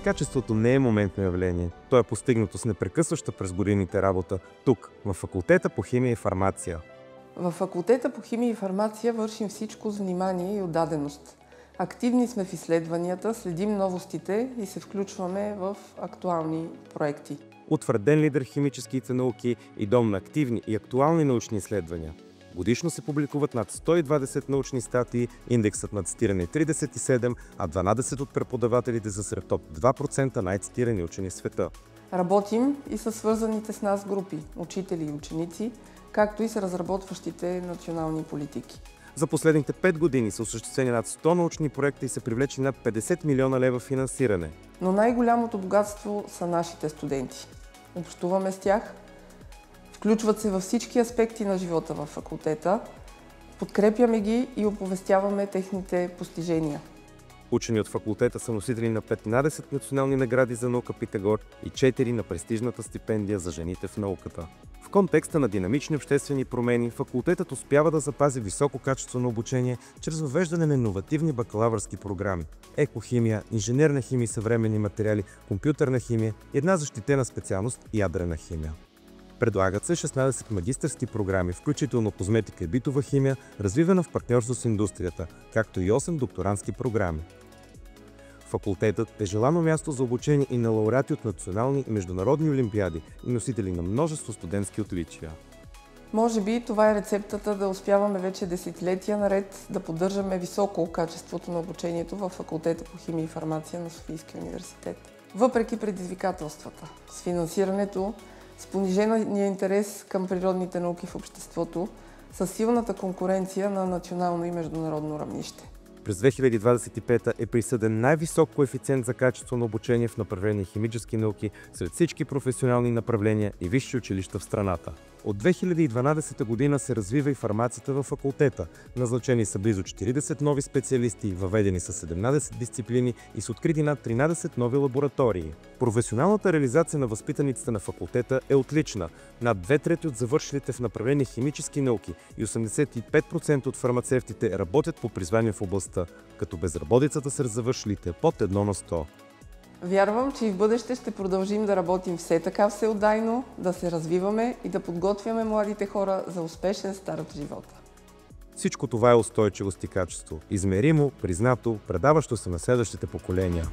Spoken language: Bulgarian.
Качеството не е моментно явление. То е постигнато с непрекъсваща през годините работа тук, в факултета по химия и фармация. В факултета по химия и фармация вършим всичко с внимание и отдаденост. Активни сме в изследванията, следим новостите и се включваме в актуални проекти. Утвърден лидер в химическите науки и дом на активни и актуални научни изследвания. Годишно се публикуват над 120 научни статии, индексът на цитиране е 37, а 12 от преподавателите са сред топ 2% най-цитирани учени в света. Работим и с свързаните с нас групи, учители и ученици, както и с разработващите национални политики. За последните 5 години са осъществени над 100 научни проекта и са привлечени над 50 милиона лева финансиране. Но най-голямото богатство са нашите студенти. Общуваме с тях, включват се във всички аспекти на живота във факултета, подкрепяме ги и оповестяваме техните постижения. Учени от факултета са носители на 15 национални награди за наука Питагор и 4 на престижната стипендия за жените в науката. В контекста на динамични обществени промени, факултетът успява да запази високо качество на обучение чрез въвеждане на иновативни бакалавърски програми – екохимия, инженерна химия и съвременни материали, компютърна химия и една защитена специалност – ядрена химия. Предлагат се 16 магистърски програми, включително козметика и битова химия, развивана в партньорство с индустрията, както и 8 докторантски програми. Факултетът е желано място за обучение и на лауреати от национални и международни олимпиади и носители на множество студентски отличия. Може би това е рецептата да успяваме вече десетилетия наред да поддържаме високо качеството на обучението в факултета по химия и фармация на Софийския университет. Въпреки предизвикателствата с финансирането, с понижения интерес към природните науки в обществото, с силната конкуренция на национално и международно равнище. През 2025 е присъден най-висок коефициент за качество на обучение в направление химически науки сред всички професионални направления и висши училища в страната. От 2012 година се развива и фармацията във факултета. Назначени са близо 40 нови специалисти, въведени са 17 дисциплини и са открити над 13 нови лаборатории. Професионалната реализация на възпитаниците на факултета е отлична. Над 2/3 от завършилите в направление химически науки и 85% от фармацевтите работят по призвание в областта, като безработицата сред завършилите е под 1 на 100. Вярвам, че и в бъдеще ще продължим да работим все така всеотдайно, да се развиваме и да подготвяме младите хора за успешен старт в живота. Всичко това е устойчивост и качество. Измеримо, признато, предаващо се на следващите поколения.